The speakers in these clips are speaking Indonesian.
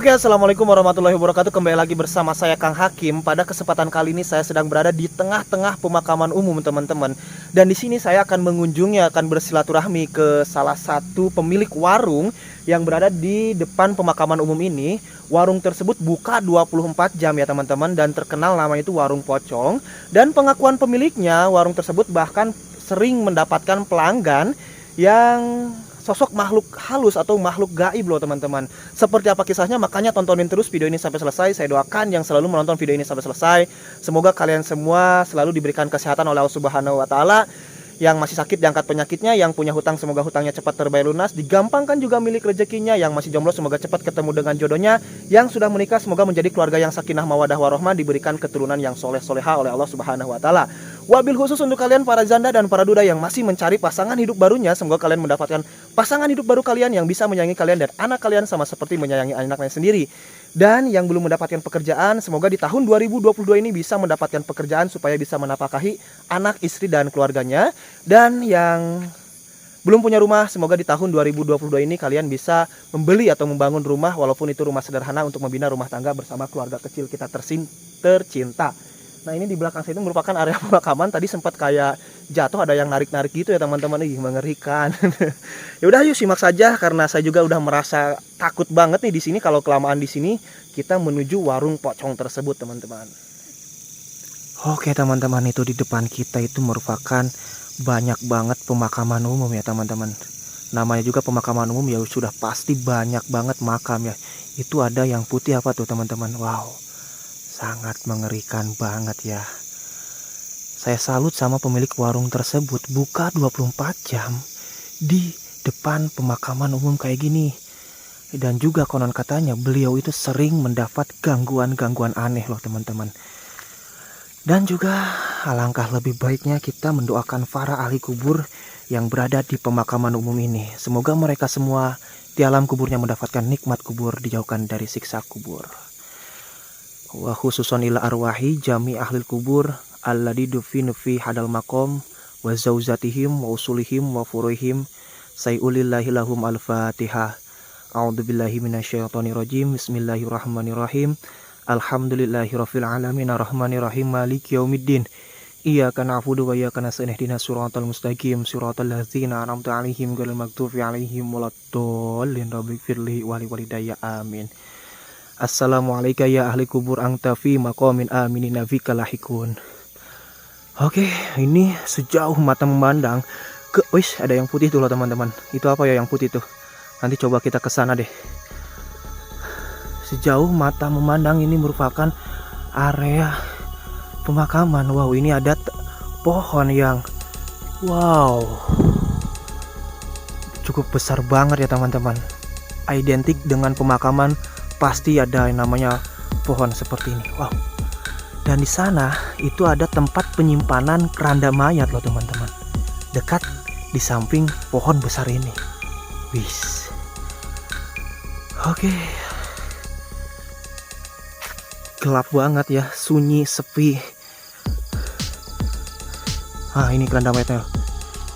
Oke, assalamualaikum warahmatullahi wabarakatuh. Kembali lagi bersama saya Kang Hakim. Pada kesempatan kali ini saya sedang berada di tengah-tengah pemakaman umum, teman-teman. Dan di sini saya akan mengunjungi, akan bersilaturahmi ke salah satu pemilik warung yang berada di depan pemakaman umum ini. Warung tersebut buka 24 jam ya, teman-teman, dan terkenal namanya itu Warung Pocong. Dan pengakuan pemiliknya, warung tersebut bahkan sering mendapatkan pelanggan yang sosok makhluk halus atau makhluk gaib loh, teman-teman. Seperti apa kisahnya? Makanya tontonin terus video ini sampai selesai. Saya doakan yang selalu menonton video ini sampai selesai, semoga kalian semua selalu diberikan kesehatan oleh Allah Subhanahu wa taala. Yang masih sakit diangkat penyakitnya, yang punya hutang semoga hutangnya cepat terbayar lunas, digampangkan juga milik rezekinya, yang masih jomblo semoga cepat ketemu dengan jodohnya, yang sudah menikah semoga menjadi keluarga yang sakinah mawadah warohmah, diberikan keturunan yang soleh soleha oleh Allah Subhanahu wa taala. Wabil khusus untuk kalian para janda dan para duda yang masih mencari pasangan hidup barunya, semoga kalian mendapatkan pasangan hidup baru kalian yang bisa menyayangi kalian dan anak kalian sama seperti menyayangi anaknya sendiri. Dan yang belum mendapatkan pekerjaan, semoga di tahun 2022 ini bisa mendapatkan pekerjaan supaya bisa menafkahi anak, istri, dan keluarganya. Dan yang belum punya rumah, semoga di tahun 2022 ini kalian bisa membeli atau membangun rumah, walaupun itu rumah sederhana, untuk membina rumah tangga bersama keluarga kecil kita tercinta. Nah, ini di belakang saya itu merupakan area pemakaman. Tadi sempat kayak jatuh, ada yang narik-narik gitu ya, teman-teman. Ih, mengerikan. Ya udah, yuk simak saja karena saya juga udah merasa takut banget nih di sini. Kalau kelamaan di sini, kita menuju warung pocong tersebut, teman-teman. Oke, teman-teman, itu di depan kita itu merupakan banyak banget pemakaman umum ya, teman-teman. Namanya juga pemakaman umum ya, sudah pasti banyak banget makam ya. Itu ada yang putih apa tuh, teman-teman? Wow, sangat mengerikan banget ya. Saya salut sama pemilik warung tersebut, buka 24 jam di depan pemakaman umum kayak gini. Dan juga konon katanya beliau itu sering mendapat gangguan-gangguan aneh loh, teman-teman. Dan juga alangkah lebih baiknya kita mendoakan para ahli kubur yang berada di pemakaman umum ini. Semoga mereka semua di alam kuburnya mendapatkan nikmat kubur, dijauhkan dari siksa kubur. Wa khususon ila arwahi jami ahlil kubur alladzi dufinu fi hadal maqam wa zauzatihim wa usulihim wa furuhim sayulillahi lahum al-fatihah. A'udzubillahi minasyaitonir rajim. Bismillahirrahmanirrahim. Alhamdulillahirabbil alamin arrahmanirrahim maliki yaumiddin. Iyyaka na'budu wa iyyaka nasta'in ihdinas siratal mustaqim siratal ladzina an'amta 'alaihim ghairil maghdubi 'alaihim waladdallin rabbighfirli wa liwalidayya amin. Assalamualaikum ya ahli kubur anta fi maqamin aminin nafika lahikun. Oke, ini sejauh mata memandang ke wis ada yang putih tuh loh, teman-teman. Itu apa ya yang putih tuh? Nanti coba kita ke sana deh. Sejauh mata memandang ini merupakan area pemakaman. Wow, ini ada pohon yang wow, cukup besar banget ya, teman-teman. Identik dengan pemakaman, pasti ada yang namanya pohon seperti ini. Wow. Dan di sana itu ada tempat penyimpanan keranda mayat loh, teman-teman. Dekat di samping pohon besar ini. Wis. Oke. Gelap banget ya, sunyi, sepi. Ah, ini keranda mayatnya.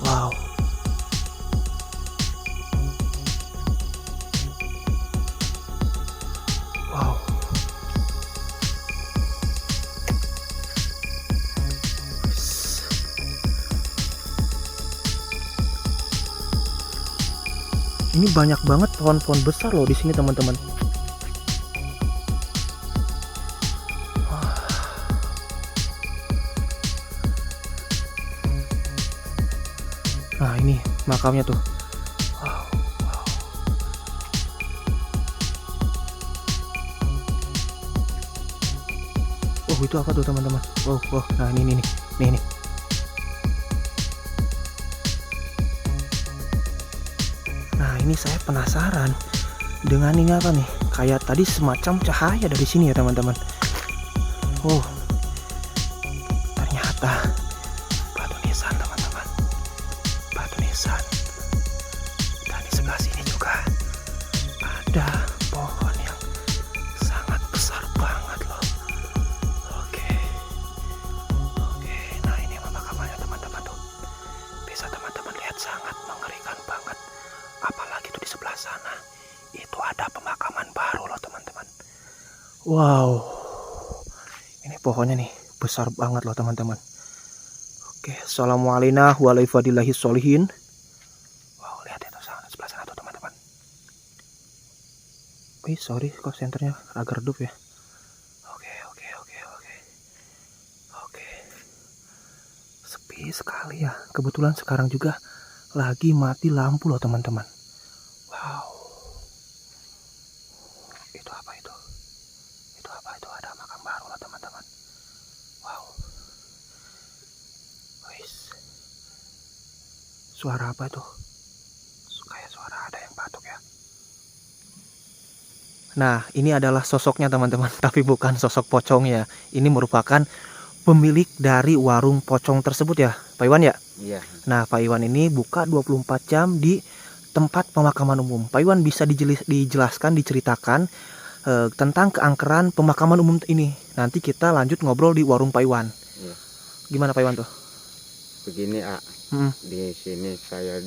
Wow. Ini banyak banget pohon-pohon besar loh di sini, teman-teman. Nah, ini makamnya tuh. Wow, wow. Oh, itu apa tuh, teman-teman? Oh, oh, nah ini. Nah, ini saya penasaran dengan ini apa nih? Kayak tadi semacam cahaya dari sini ya, teman-teman. Oh, ternyata batu nisan, teman-teman. Batu nisan. Dan di sebelah sini juga ada pohon yang sangat besar banget loh. Oke. Nah ini pemakamannya, teman-teman tuh. Bisa teman-teman lihat, sangat mengerikan banget. Apalagi tuh di sebelah sana itu ada pemakaman baru loh, teman-teman. Wow, ini pohonnya nih besar banget loh teman-teman. Oke, assalamualaikum warahmatullahi wabarakatuh. Wow, lihat itu sebelah sana tuh teman-teman. Wih, sorry kok senternya agak redup ya. Oke. Sepi sekali ya. Kebetulan sekarang juga lagi mati lampu loh teman-teman. Wow. Itu apa itu? Itu apa itu? Ada makam baru loh teman-teman. Wow. Wis. Suara apa itu? Kayak suara ada yang batuk ya. Nah, ini adalah sosoknya teman-teman, tapi bukan sosok pocong ya. Ini merupakan pemilik dari warung pocong tersebut ya, Pak Iwan ya? Iya. Nah, Pak Iwan ini buka 24 jam di tempat pemakaman umum. Pak Iwan bisa dijelaskan, diceritakan tentang keangkeran pemakaman umum ini. Nanti kita lanjut ngobrol di warung Pak Iwan. Iya. Gimana Pak Iwan tuh? Begini, di sini saya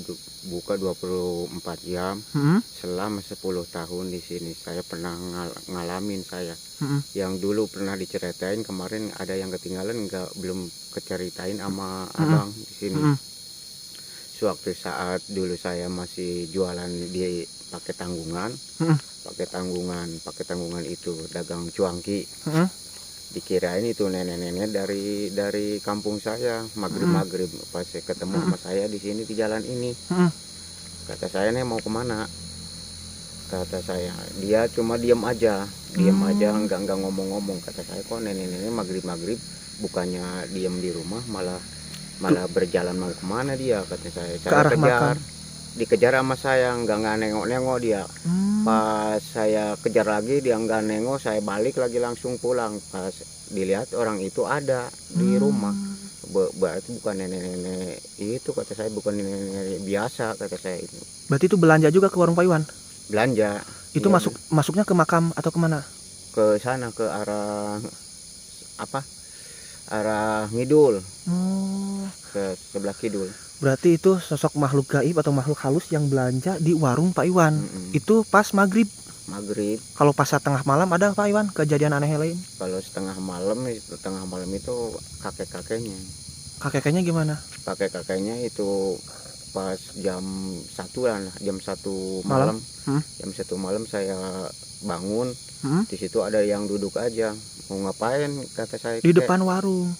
buka 24 jam. Selama 10 tahun di sini saya pernah ngalamin saya. Yang dulu pernah diceritain, kemarin ada yang ketinggalan, belum keceritain sama abang di sini. Suatu saat dulu saya masih jualan di pakai tanggungan. Pakai tanggungan itu dagang cuangki. Dikirain itu nenek-nenek dari kampung saya. Maghrib pas saya ketemu sama saya di sini di jalan ini. Kata saya, nih mau kemana? Kata saya, dia cuma diam aja, nggak ngomong-ngomong. Kata saya, kok nenek-nenek maghrib bukannya diam di rumah, malah berjalan mau kemana dia? Kata saya kejar makan. Dikejar sama saya, nggak nengok dia. Pas saya kejar lagi, dia nggak nengok, saya balik lagi langsung pulang. Pas dilihat orang itu ada di rumah. Berarti bukan nenek-nenek itu, kata saya, bukan nenek-nenek biasa, kata saya itu. Berarti itu belanja juga ke warung Pak Iwan? Belanja. Itu iya. Masuknya ke makam atau kemana? Ke sana, ke arah arah ngidul. Ke sebelah kidul. Berarti itu sosok makhluk gaib atau makhluk halus yang belanja di warung Pak Iwan. Itu pas maghrib. Kalau pas tengah malam ada Pak Iwan kejadian aneh lain? Kalau setengah malam itu kakek-kakeknya. Kakek-kakeknya gimana? Kakek-kakeknya itu pas jam 1 malam. Jam 1 malam saya bangun. Di situ ada yang duduk aja. Mau ngapain, kata saya. Di depan warung.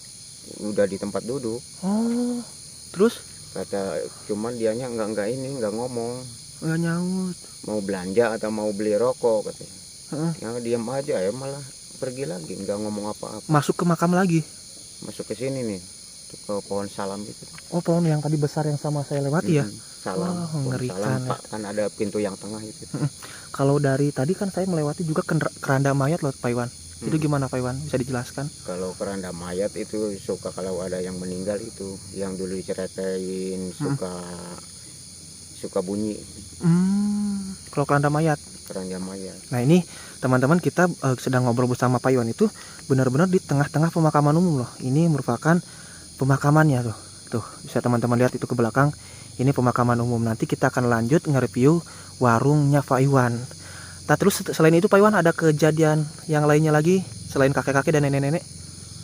Udah di tempat duduk. Oh. Terus? Kata cuman dianya nggak ngomong. Nggak nyaut. Mau belanja atau mau beli rokok, katanya. Ya diam aja ya, malah pergi lagi, nggak ngomong apa-apa. Masuk ke makam lagi? Masuk ke sini nih, ke pohon salam itu. Oh, pohon yang tadi besar yang sama saya lewati ya? Salam. Mengerikan. Salam, kan ada pintu yang tengah itu. Kalau dari tadi kan saya melewati juga keranda mayat loh Pak Iwan. Itu gimana Pak Iwan? Bisa dijelaskan? Kalau keranda mayat itu suka kalau ada yang meninggal itu, yang dulu diceritain suka bunyi. Kalau keranda mayat. Nah ini teman-teman, kita sedang ngobrol bersama Pak Iwan, itu benar-benar di tengah-tengah pemakaman umum loh. Ini merupakan pemakamannya tuh. Tuh bisa teman-teman lihat itu ke belakang. Ini pemakaman umum. Nanti kita akan lanjut nge-review warungnya Pak Iwan. Nah, terus selain itu Pak Iwan ada kejadian yang lainnya lagi selain kakek-kakek dan nenek-nenek?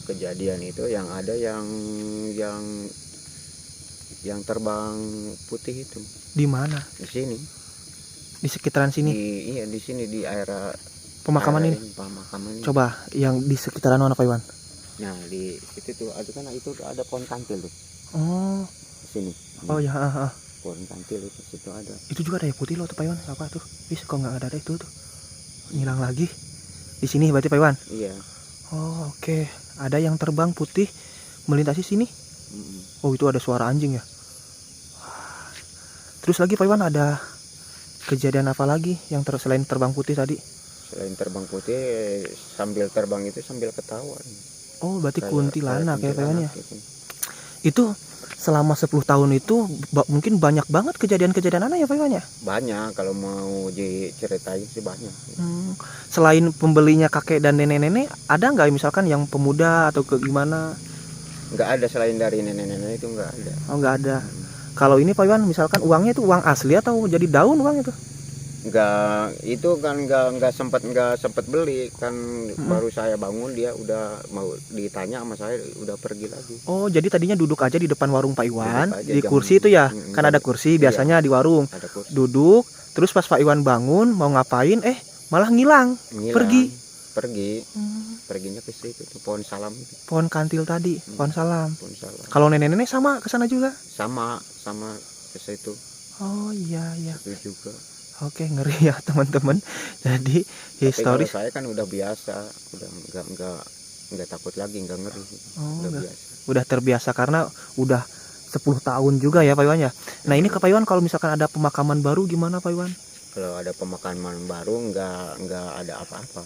Kejadian itu yang ada yang terbang putih itu. Di mana? Di sini. Di sekitaran sini? Iya, di sini, di area pemakaman ini. Coba yang di sekitaran mana Pak Iwan? Nah, di situ tuh ada, kan itu ada pohon kantil tuh. Oh. Di sini. Oh ya. Pohon kantil itu situ ada. Itu juga ada yang putih loh tuh Pak Iwan. Apa tuh? Bis kok nggak ada itu tuh. Ngilang lagi. Di sini berarti Pak Iwan? Iya. Oh, oke. Ada yang terbang putih melintasi sini. Oh, itu ada suara anjing ya. Terus lagi Pak Iwan ada kejadian apa lagi yang selain terbang putih tadi? Selain terbang putih, sambil terbang itu sambil ketawa. Oh, berarti kuntilanak ya Pak Iwan ya. Itu selama 10 tahun itu mungkin banyak banget kejadian-kejadian aneh ya Pak Iwan ya? Banyak, kalau mau diceritain sih banyak. Selain pembelinya kakek dan nenek-nenek, ada nggak misalkan yang pemuda atau ke gimana? Nggak ada, selain dari nenek-nenek itu nggak ada. Oh, nggak ada. Kalau ini Pak Iwan misalkan uangnya itu uang asli atau jadi daun uang itu? nggak sempat beli kan. Baru saya bangun dia udah mau ditanya sama saya udah pergi lagi. Oh, jadi tadinya duduk aja di depan warung Pak Iwan, Duduk aja di jam- kursi itu ya, kan ada kursi Iya. biasanya di warung. Ada kursi. Duduk, terus pas Pak Iwan bangun mau ngapain, malah ngilang. Ngilang. pergi perginya ke situ tuh, pohon salam itu. Pohon kantil tadi, pohon salam. Pohon salam Kalau nenek-nenek sama ke sana juga? sama ke situ. Oh iya. Itu juga. Oke, ngeri ya teman-teman. Jadi Tapi historis. kalau saya kan udah biasa, udah nggak takut lagi, nggak ngeri. Oh, Udah udah, biasa. udah terbiasa karena udah 10 tahun juga ya Pak Iwan ya. Nah ini ke Pak Iwan kalau misalkan ada pemakaman baru gimana Pak Iwan? Kalau ada pemakaman baru nggak ada apa-apa.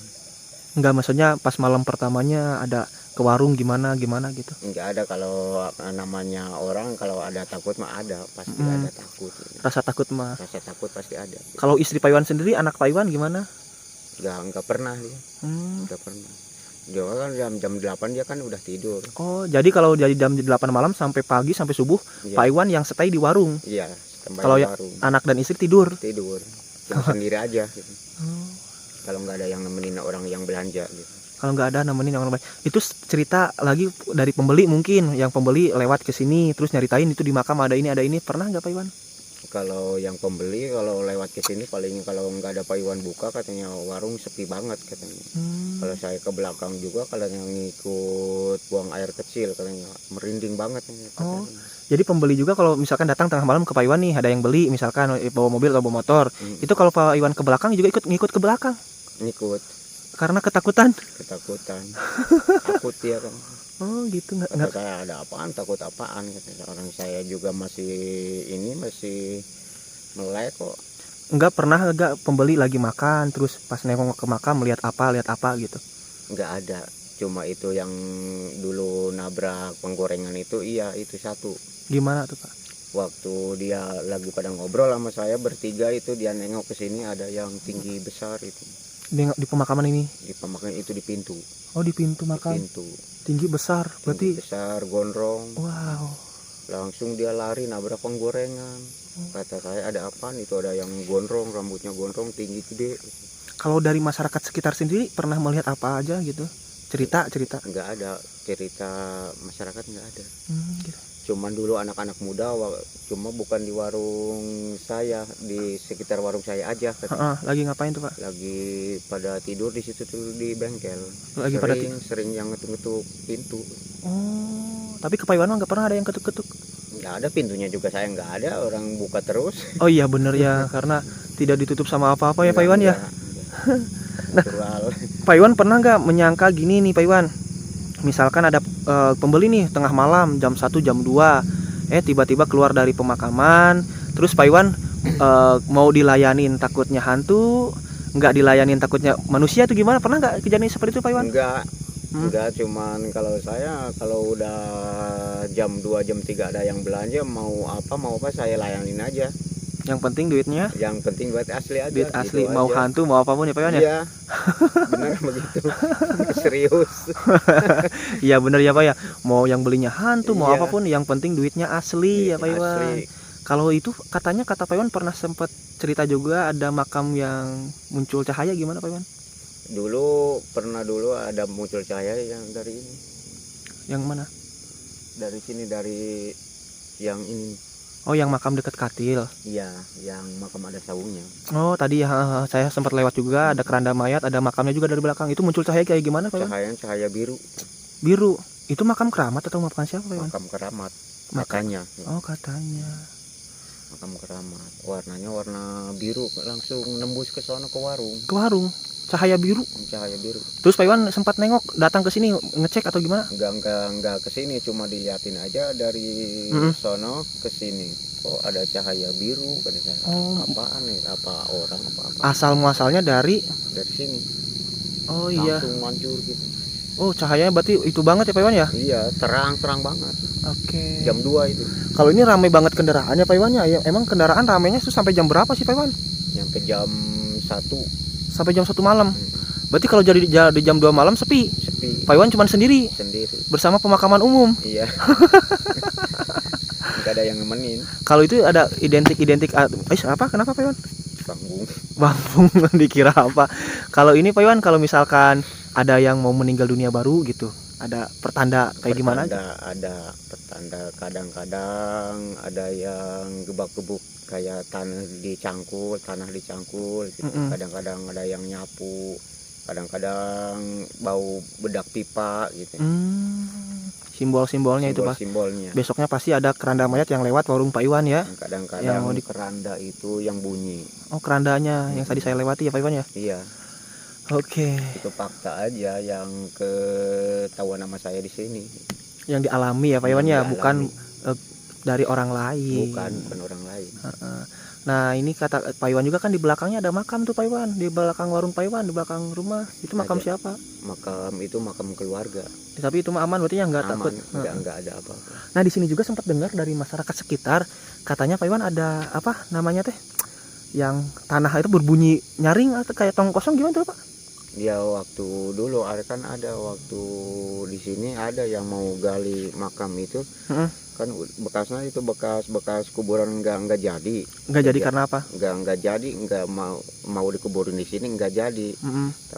Enggak, maksudnya pas malam pertamanya ada ke warung gimana gitu. Nggak ada. Kalau namanya orang kalau ada takut mah ada, pasti ada takut. Rasa takut mah. Rasa takut pasti ada. Kalau istri Pak Iwan sendiri, anak Pak Iwan gimana? Nggak pernah dia, nggak pernah. Dia kan jam 8 dia kan udah tidur. Oh, jadi kalau dari jam 8 malam sampai pagi sampai subuh, Iya. Pak Iwan yang stay di warung. Iya. Kalau ya, warung anak dan istri tidur. cuma sendiri aja gitu. Oh. Kalau nggak ada yang nemenin orang yang belanja gitu. Kalau nggak ada nemenin orang lain. Itu cerita lagi dari pembeli mungkin, yang pembeli lewat ke sini terus nyeritain itu di makam ada ini. Pernah nggak Pak Iwan? Kalau yang pembeli kalau lewat ke sini paling kalau nggak ada Pak Iwan buka katanya warung sepi banget katanya. Kalau saya ke belakang juga kalau yang ngikut buang air kecil katanya merinding banget katanya. Oh, jadi pembeli juga kalau misalkan datang tengah malam ke Pak Iwan nih, ada yang beli misalkan bawa mobil atau bawa motor, itu kalau Pak Iwan ke belakang juga ngikut ke belakang Ngikut karena ketakutan. Takut dia kan. Oh gitu, Kata nggak. saya ada apaan, takut apaan katanya. Orang saya juga masih melek kok. Nggak pernah nggak pembeli lagi makan terus pas nengok ke makam lihat apa gitu. Nggak ada, cuma itu yang dulu nabrak penggorengan itu. Iya, itu satu. Gimana tuh Pak? Waktu dia lagi pada ngobrol sama saya bertiga itu, dia nengok ke sini ada yang tinggi besar itu. Di pemakaman ini? Di pemakaman itu di pintu. Oh, di pintu makam. Pintu. Tinggi besar, berarti. Tinggi besar, gondrong. Wow. Langsung dia lari nabrak penggorengan. Kata saya ada apaan itu, ada yang gondrong, rambutnya gondrong, tinggi gede. Kalau dari masyarakat sekitar sendiri pernah melihat apa aja gitu? Cerita. Nggak ada cerita masyarakat, nggak ada. Gitu. Cuman dulu anak-anak muda, cuma bukan di warung saya, di sekitar warung saya aja. Lagi ngapain tuh Pak? Lagi pada tidur di situ tuh di bengkel. Lagi sering yang ngetuk-ngetuk pintu. Oh, tapi ke Pak Iwan nggak pernah ada yang ketuk-ketuk? Nggak ada, pintunya juga saya nggak ada, orang buka terus. Oh iya bener ya, karena tidak ditutup sama apa-apa ya Pak Iwan ya. Nah, Pak Iwan pernah nggak menyangka gini nih Pak Iwan? Misalkan ada pembeli nih tengah malam jam 1 jam 2, tiba-tiba keluar dari pemakaman, terus Pak Iwan mau dilayanin takutnya hantu, nggak dilayanin takutnya manusia itu gimana? Pernah nggak kejadian seperti itu Pak Iwan? Enggak, cuman kalau saya kalau udah jam 2 jam 3 ada yang belanja mau apa saya layanin aja. Yang penting duitnya. Yang penting duit asli aja. Duit asli, gitu mau aja. hantu mau apapun ya Pak Iwan ya. Iya. Benar begitu. Serius. Iya bener ya Pak ya. Mau yang belinya hantu mau Iya. apapun, yang penting duitnya asli ya Pak Iwan. Asli. Kalau itu katanya kata Pak Iwan pernah sempat cerita juga ada makam yang muncul cahaya, gimana Pak Iwan? Pernah ada muncul cahaya yang dari ini. Yang mana? Dari sini, dari yang ini. Oh, yang makam dekat Katil. Iya, yang makam ada saungnya. Oh, tadi ya saya sempat lewat juga, ada keranda mayat, ada makamnya juga dari belakang. Itu muncul cahaya kayak gimana Pak Iwan? Cahaya biru. Biru. Itu makam keramat atau makam siapa Pak Iwan? Makam keramat. Makanya. Oh, katanya. Makam keramat. Warnanya warna biru, langsung nembus ke sana ke warung. Ke warung. Cahaya biru. Cahaya biru. Terus Pak Iwan sempat nengok, datang ke sini ngecek atau gimana? Enggak ke sini, cuma diliatin aja dari sono ke sini. Oh, ada cahaya biru kan saya. Oh. Apaan nih? Apa orang apa? Asal muasalnya dari sini. Oh iya. Langsung hancur gitu. Oh, cahayanya berarti itu banget ya Pak Iwan ya? Iya, terang banget. Oke. Jam 2 itu. Kalau ini ramai banget kendaraannya Pak Iwan ya? Emang kendaraan ramainya tuh sampai jam berapa sih Pak Iwan? Nyampe jam 1. Sampai jam 1 malam. Berarti kalau jadi di jam 2 malam sepi. Pak Iwan cuma sendiri. Bersama pemakaman umum. Iya. Enggak ada yang nemenin. Kalau itu ada identik apa? Kenapa Pak Iwan? Bang Bung. Bang Bung dikira apa? Kalau ini Pak Iwan, kalau misalkan ada yang mau meninggal dunia baru gitu, ada pertanda kayak gimana aja? Ada pertanda, kadang-kadang ada yang gebak-gebuk kayak tanah dicangkul gitu. Kadang-kadang ada yang nyapu, kadang-kadang bau bedak pipa gitu. Simbol-simbolnya itu Pak. Simbolnya. Besoknya pasti ada keranda mayat yang lewat warung Pak Iwan ya. Kadang-kadang keranda itu yang bunyi. Oh, kerandanya yang tadi saya lewati ya Pak Iwan ya. Iya. Oke. Itu fakta aja yang ketahuan nama saya di sini. Yang dialami ya Pak Iwan ya, bukan dari orang lain. Bukan orang lain. Nah ini kata Pak Iwan juga kan di belakangnya ada makam tuh Pak Iwan, di belakang warung Pak Iwan, di belakang rumah itu makam ada. Siapa? Makam itu makam keluarga. Tapi itu mah aman, berarti ya nggak takut. Nggak ada apa-apa. Nah di sini juga sempat dengar dari masyarakat sekitar, katanya Pak Iwan ada apa namanya teh, yang tanah itu berbunyi nyaring atau kayak tong kosong, gimana tuh Pak? Ya waktu dulu kan ada waktu di sini ada yang mau gali makam itu. Kan bekasnya itu bekas kuburan nggak jadi karena apa? nggak jadi, nggak mau dikuburin di sini, nggak jadi.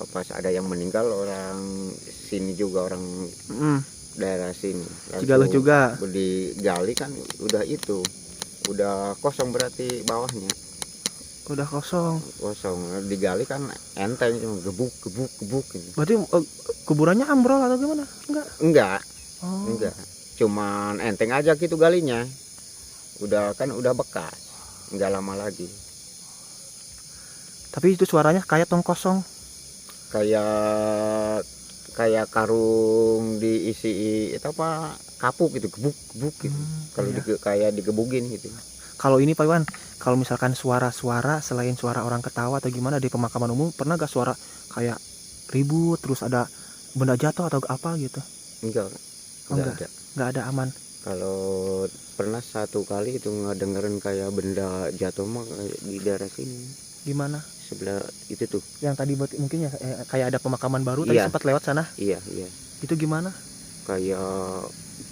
Pas ada yang meninggal orang sini juga, orang daerah sini Cigaluh juga digali kan, udah kosong, berarti bawahnya udah kosong digali kan enteng, cuma gebuk gitu. Berarti kuburannya ambrol atau gimana? Enggak. Cuman enteng aja gitu galinya. Udah bekas, nggak lama lagi. Tapi itu suaranya kayak tong kosong. Kayak karung diisi itu apa, kapuk gitu, gebuk gitu. Kalau iya. Kayak digebukin gitu. Kalau ini Pak Iwan, kalau misalkan suara-suara selain suara orang ketawa atau gimana di pemakaman umum, pernah gak suara kayak ribut terus ada benda jatuh atau apa gitu? Enggak ada, aman. Kalau pernah satu kali itu ngedengerin kayak benda jatuh mah di daerah sini. Gimana? Sebelah itu tuh. Yang tadi mungkin ya kayak ada pemakaman baru, tadi sempat lewat sana. Iya. Itu gimana? Kayak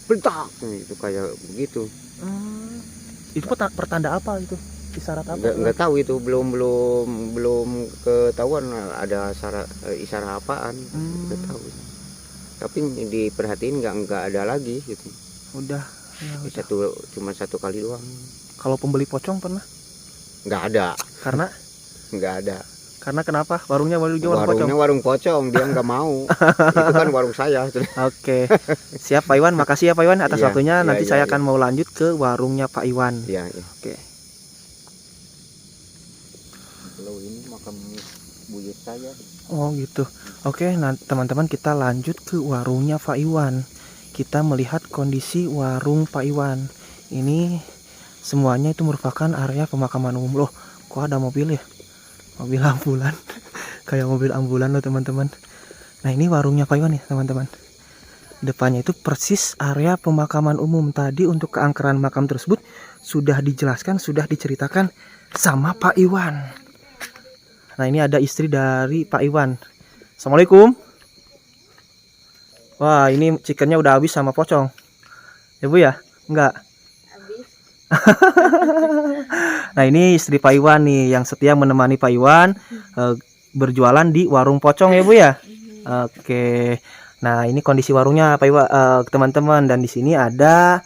bentak gitu, kayak begitu. Itu pertanda apa itu? Isyarat apa? Nggak tahu itu, belum ketahuan ada isyarat apaan. Nggak tahu. Tapi diperhatiin nggak ada lagi gitu. Udah. Cuma satu kali doang. Kalau pembeli pocong pernah? Nggak ada. Karena? Nggak ada. Karena kenapa? Warungnya warung pocong, dia nggak mau. Itu kan warung saya. Oke. Siap Pak Iwan, makasih ya Pak Iwan atas waktunya. Nanti saya akan mau lanjut ke warungnya Pak Iwan. Iya. Oke. Kalau ini makam buyut saya. Oh gitu. Oke, nah teman-teman, kita lanjut ke warungnya Pak Iwan. Kita melihat kondisi warung Pak Iwan. Ini semuanya itu merupakan area pemakaman umum. Loh, kok ada mobil ya? Mobil ambulan. Kayak mobil ambulan loh teman-teman. Nah ini warungnya Pak Iwan ya teman-teman. Depannya itu persis area pemakaman umum. Tadi untuk keangkeran makam tersebut sudah dijelaskan, sudah diceritakan sama Pak Iwan. Nah ini ada istri dari Pak Iwan. Assalamualaikum. Wah ini chickennya udah habis sama pocong. Ya Bu ya? Enggak? Habis. Nah ini istri Pak Iwan nih yang setia menemani Pak Iwan berjualan di warung pocong ya Bu ya? Oke. Nah ini kondisi warungnya Pak Iwan, teman-teman, dan di sini ada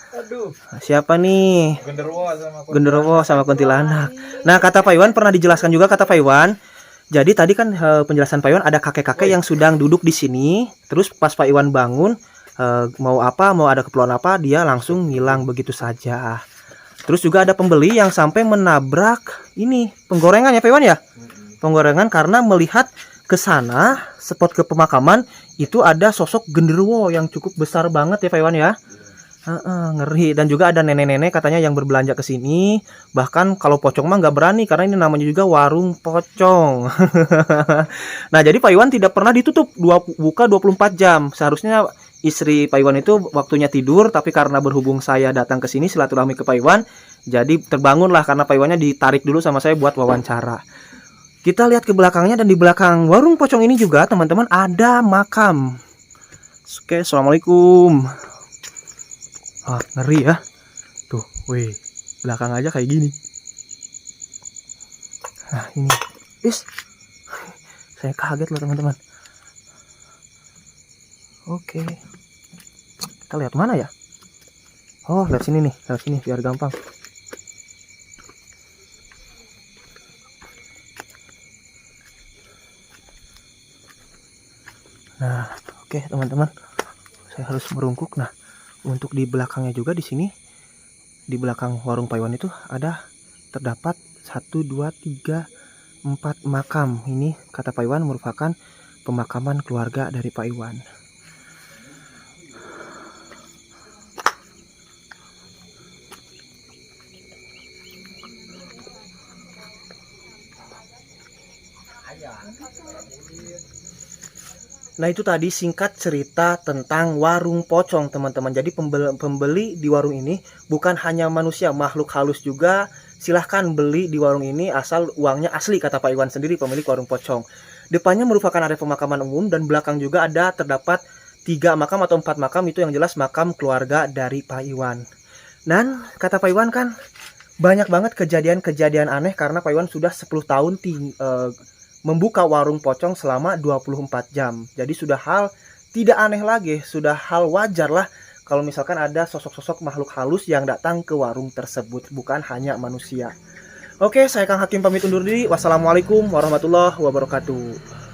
siapa nih? Genderuwo sama kuntilanak. Nah kata Pak Iwan, pernah dijelaskan juga kata Pak Iwan. Jadi tadi kan penjelasan Pak Iwan ada kakek-kakek yang sedang duduk di sini. Terus pas Pak Iwan bangun mau ada keperluan apa, dia langsung ngilang begitu saja. Terus juga ada pembeli yang sampai menabrak ini penggorengan ya Pak Iwan ya? Penggorengan karena melihat ke sana spot ke pemakaman itu ada sosok genderuwo yang cukup besar banget ya Pak Iwan ya. Ngeri. Dan juga ada nenek-nenek katanya yang berbelanja ke sini. Bahkan kalau pocong mah nggak berani karena ini namanya juga warung pocong. Nah jadi Pak Iwan tidak pernah ditutup, buka 24 jam. Seharusnya istri Pak Iwan itu waktunya tidur, tapi karena berhubung saya datang ke sini silaturahmi ke Pak Iwan, jadi terbangunlah karena Pak Iwannya ditarik dulu sama saya buat wawancara. Kita lihat ke belakangnya, dan di belakang warung pocong ini juga teman-teman ada makam. Oke, assalamualaikum. Ngeri ya. Tuh, wih, belakang aja kayak gini. Nah ini, saya kaget loh teman-teman. Oke, kita lihat mana ya? Oh, lihat sini nih, lihat sini biar gampang. Nah, oke teman-teman, saya harus merungkuk. Nah, untuk di belakangnya juga di sini, di belakang warung Pak Iwan itu terdapat 1, 2, 3, 4 makam. Ini kata Pak Iwan merupakan pemakaman keluarga dari Pak Iwan. Nah itu tadi singkat cerita tentang warung pocong teman-teman. Jadi pembeli di warung ini bukan hanya manusia, makhluk halus juga. Silahkan beli di warung ini asal uangnya asli, kata Pak Iwan sendiri, pemilik warung pocong. Depannya merupakan area pemakaman umum dan belakang juga terdapat 3 makam atau 4 makam, itu yang jelas makam keluarga dari Pak Iwan. Dan kata Pak Iwan kan banyak banget kejadian-kejadian aneh karena Pak Iwan sudah 10 tahun membuka warung pocong selama 24 jam. Jadi sudah hal tidak aneh lagi, sudah hal wajar lah kalau misalkan ada sosok-sosok makhluk halus yang datang ke warung tersebut, bukan hanya manusia. Oke, saya Kang Hakim pamit undur diri. Wassalamualaikum warahmatullahi wabarakatuh.